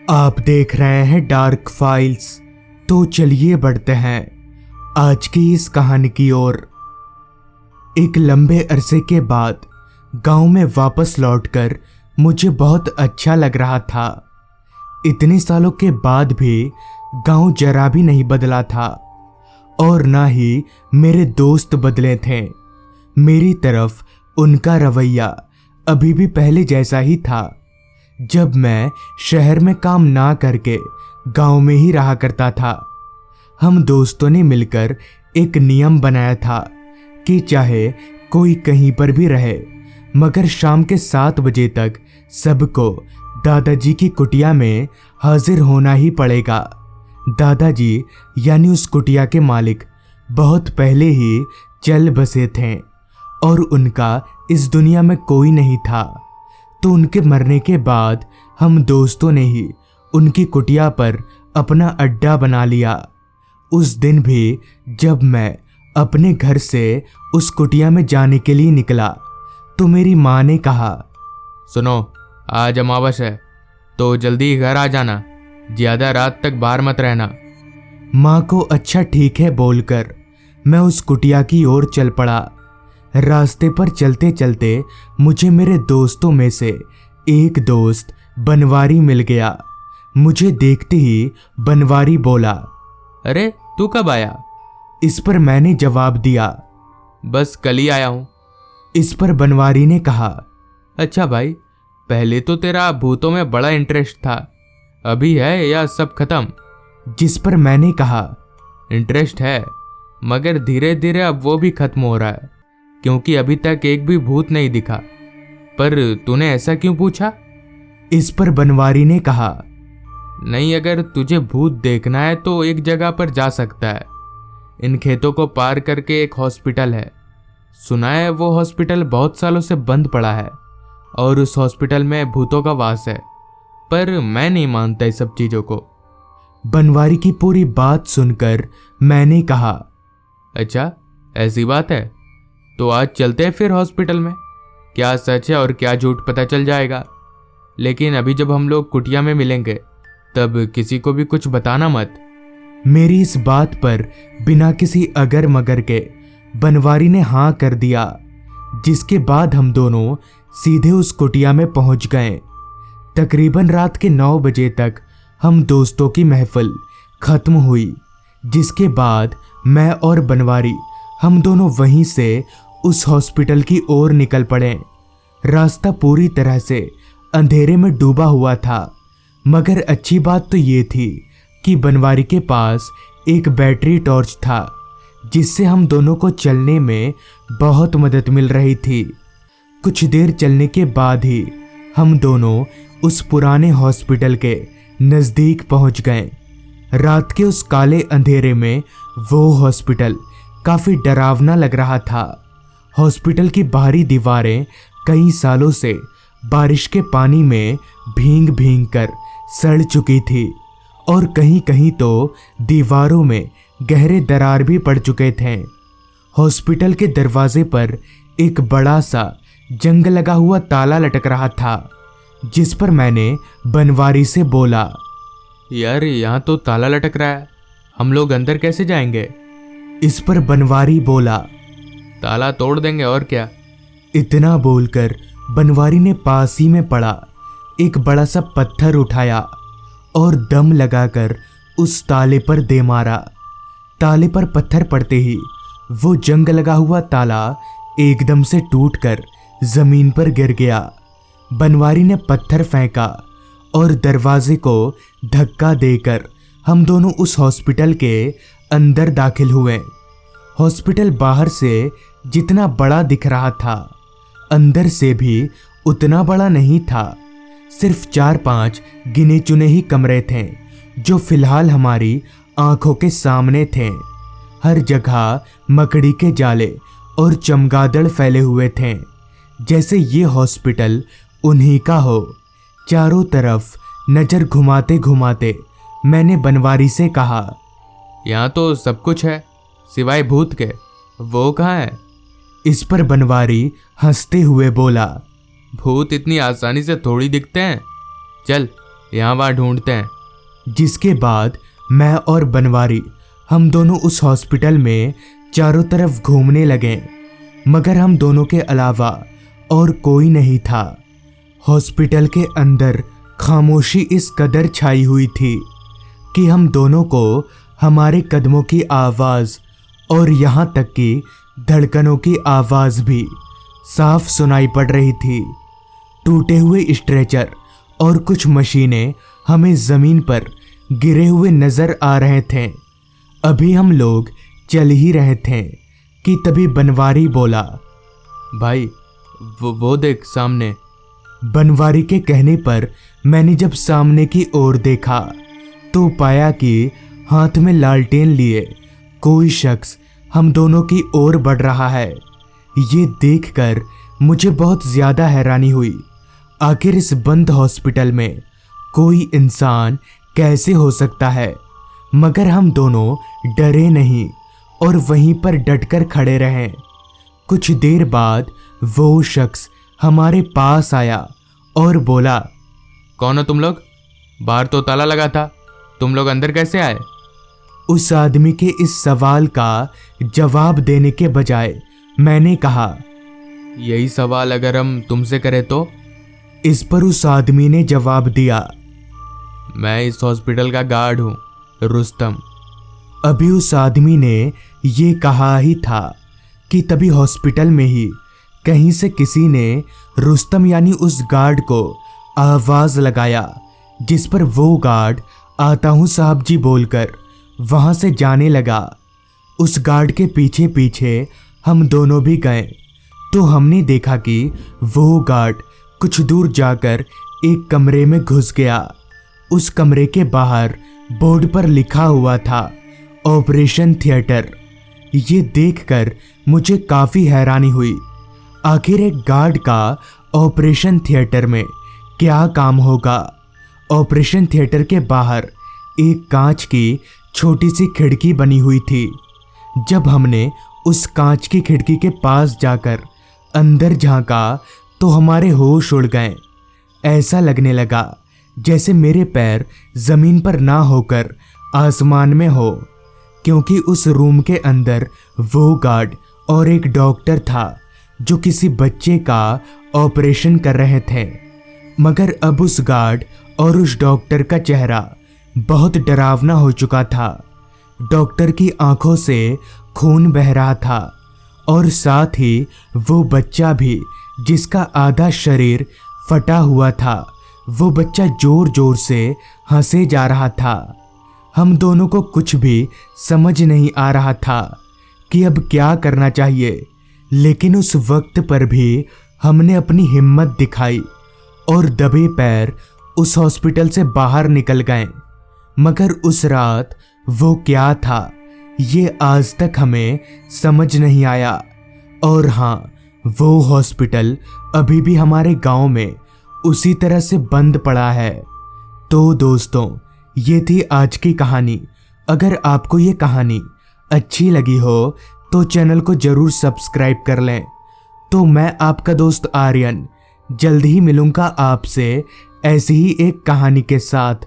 आप देख रहे हैं डार्क फाइल्स। तो चलिए बढ़ते हैं आज की इस कहानी की ओर। एक लंबे अरसे के बाद गांव में वापस लौटकर मुझे बहुत अच्छा लग रहा था। इतने सालों के बाद भी गांव जरा भी नहीं बदला था और ना ही मेरे दोस्त बदले थे। मेरी तरफ उनका रवैया अभी भी पहले जैसा ही था। जब मैं शहर में काम ना करके गांव में ही रहा करता था, हम दोस्तों ने मिलकर एक नियम बनाया था कि चाहे कोई कहीं पर भी रहे, मगर शाम के 7 बजे तक सबको दादाजी की कुटिया में हाजिर होना ही पड़ेगा। दादाजी यानी उस कुटिया के मालिक बहुत पहले ही चल बसे थे और उनका इस दुनिया में कोई नहीं था। तो उनके मरने के बाद हम दोस्तों ने ही उनकी कुटिया पर अपना अड्डा बना लिया। उस दिन भी जब मैं अपने घर से उस कुटिया में जाने के लिए निकला तो मेरी माँ ने कहा, सुनो, आज अमावस है तो जल्दी घर आ जाना, ज्यादा रात तक बाहर मत रहना। माँ को अच्छा ठीक है बोलकर मैं उस कुटिया की ओर चल पड़ा। रास्ते पर चलते चलते मुझे मेरे दोस्तों में से एक दोस्त बनवारी मिल गया। मुझे देखते ही बनवारी बोला, अरे तू कब आया? इस पर मैंने जवाब दिया, बस कल ही आया हूँ। इस पर बनवारी ने कहा, अच्छा भाई, पहले तो तेरा भूतों में बड़ा इंटरेस्ट था, अभी है या सब खत्म? जिस पर मैंने कहा, इंटरेस्ट है मगर धीरे धीरे अब वो भी खत्म हो रहा है, क्योंकि अभी तक एक भी भूत नहीं दिखा। पर तूने ऐसा क्यों पूछा? इस पर बनवारी ने कहा, नहीं, अगर तुझे भूत देखना है तो एक जगह पर जा सकता है। इन खेतों को पार करके एक हॉस्पिटल है, सुना है वो हॉस्पिटल बहुत सालों से बंद पड़ा है और उस हॉस्पिटल में भूतों का वास है, पर मैं नहीं मानता इस सब चीज़ों को। बनवारी की पूरी बात सुनकर मैंने कहा, अच्छा ऐसी बात है, तो आज चलते हैं फिर हॉस्पिटल में, क्या सच है और क्या झूठ पता चल जाएगा। लेकिन अभी जब हम लोग कुटिया में मिलेंगे तब किसी को भी कुछ बताना मत। मेरी इस बात पर बिना किसी अगर मगर के बनवारी ने हाँ कर दिया, जिसके बाद हम दोनों सीधे उस कुटिया में पहुंच गए। तकरीबन रात के 9 बजे तक हम दोस्तों की महफिल खत्म हुई, जिसके बाद मैं और बनवारी हम दोनों वहीं से उस हॉस्पिटल की ओर निकल पड़े। रास्ता पूरी तरह से अंधेरे में डूबा हुआ था, मगर अच्छी बात तो ये थी कि बनवारी के पास एक बैटरी टॉर्च था, जिससे हम दोनों को चलने में बहुत मदद मिल रही थी। कुछ देर चलने के बाद ही हम दोनों उस पुराने हॉस्पिटल के नज़दीक पहुंच गए। रात के उस काले अंधेरे में वो हॉस्पिटल काफ़ी डरावना लग रहा था। हॉस्पिटल की बाहरी दीवारें कई सालों से बारिश के पानी में भीग भीग कर सड़ चुकी थी और कहीं कहीं तो दीवारों में गहरे दरार भी पड़ चुके थे। हॉस्पिटल के दरवाजे पर एक बड़ा सा जंग लगा हुआ ताला लटक रहा था, जिस पर मैंने बनवारी से बोला, यार यहाँ तो ताला लटक रहा है, हम लोग अंदर कैसे जाएंगे? इस पर बनवारी बोला, ताला तोड़ देंगे और क्या। इतना बोलकर बनवारी ने पास ही में पड़ा एक बड़ा सा पत्थर उठाया और दम लगाकर उस ताले पर दे मारा। ताले पर पत्थर पड़ते ही वो जंग लगा हुआ ताला एकदम से टूटकर जमीन पर गिर गया। बनवारी ने पत्थर फेंका और दरवाजे को धक्का देकर हम दोनों उस हॉस्पिटल के अंदर दाखिल हुए। हॉस्पिटल बाहर से जितना बड़ा दिख रहा था, अंदर से भी उतना बड़ा नहीं था। सिर्फ 4-5 गिने चुने ही कमरे थे जो फिलहाल हमारी आंखों के सामने थे। हर जगह मकड़ी के जाले और चमगादड़ फैले हुए थे, जैसे ये हॉस्पिटल उन्हीं का हो। चारों तरफ नज़र घुमाते घुमाते मैंने बनवारी से कहा, यहाँ तो सब कुछ है सिवाय भूत के, वो कहाँ है? इस पर बनवारी हंसते हुए बोला, भूत इतनी आसानी से थोड़ी दिखते हैं, चल यहाँ वहाँ ढूंढते हैं। जिसके बाद मैं और बनवारी हम दोनों उस हॉस्पिटल में चारों तरफ घूमने लगे, मगर हम दोनों के अलावा और कोई नहीं था। हॉस्पिटल के अंदर खामोशी इस कदर छाई हुई थी कि हम दोनों को हमारे कदमों की आवाज़ और यहाँ तक कि धड़कनों की आवाज़ भी साफ सुनाई पड़ रही थी। टूटे हुए स्ट्रेचर और कुछ मशीनें हमें ज़मीन पर गिरे हुए नज़र आ रहे थे। अभी हम लोग चल ही रहे थे कि तभी बनवारी बोला, भाई वो देख सामने। बनवारी के कहने पर मैंने जब सामने की ओर देखा तो पाया कि हाथ में लालटेन लिए कोई शख्स हम दोनों की ओर बढ़ रहा है। ये देखकर मुझे बहुत ज़्यादा हैरानी हुई। आखिर इस बंद हॉस्पिटल में कोई इंसान कैसे हो सकता है? मगर हम दोनों डरे नहीं और वहीं पर डटकर खड़े रहे। कुछ देर बाद वो शख्स हमारे पास आया और बोला, कौन हो तुम लोग? बाहर तो ताला लगा था, तुम लोग अंदर कैसे आए? उस आदमी के इस सवाल का जवाब देने के बजाय मैंने कहा, यही सवाल अगर हम तुमसे करें तो? इस पर उस आदमी ने जवाब दिया, मैं इस हॉस्पिटल का गार्ड हूँ, रुस्तम। अभी उस आदमी ने ये कहा ही था कि तभी हॉस्पिटल में ही कहीं से किसी ने रुस्तम यानी उस गार्ड को आवाज़ लगाया, जिस पर वो गार्ड आता हूँ साहब जी बोलकर वहाँ से जाने लगा। उस गार्ड के पीछे पीछे हम दोनों भी गए तो हमने देखा कि वो गार्ड कुछ दूर जाकर एक कमरे में घुस गया। उस कमरे के बाहर बोर्ड पर लिखा हुआ था ऑपरेशन थिएटर। ये देखकर मुझे काफ़ी हैरानी हुई। आखिर एक गार्ड का ऑपरेशन थिएटर में क्या काम होगा? ऑपरेशन थिएटर के बाहर एक कांच की छोटी सी खिड़की बनी हुई थी। जब हमने उस कांच की खिड़की के पास जाकर अंदर झांका तो हमारे होश उड़ गए। ऐसा लगने लगा जैसे मेरे पैर ज़मीन पर ना होकर आसमान में हो, क्योंकि उस रूम के अंदर वो गार्ड और एक डॉक्टर था जो किसी बच्चे का ऑपरेशन कर रहे थे। मगर अब उस गार्ड और उस डॉक्टर का चेहरा बहुत डरावना हो चुका था। डॉक्टर की आंखों से खून बह रहा था और साथ ही वो बच्चा भी, जिसका आधा शरीर फटा हुआ था, वो बच्चा जोर जोर से हंसे जा रहा था। हम दोनों को कुछ भी समझ नहीं आ रहा था कि अब क्या करना चाहिए, लेकिन उस वक्त पर भी हमने अपनी हिम्मत दिखाई और दबे पैर उस हॉस्पिटल से बाहर निकल गए। मगर उस रात वो क्या था ये आज तक हमें समझ नहीं आया। और हाँ, वो हॉस्पिटल अभी भी हमारे गांव में उसी तरह से बंद पड़ा है। तो दोस्तों, ये थी आज की कहानी। अगर आपको ये कहानी अच्छी लगी हो तो चैनल को ज़रूर सब्सक्राइब कर लें। तो मैं आपका दोस्त आर्यन जल्द ही मिलूंगा आपसे ऐसी ही एक कहानी के साथ।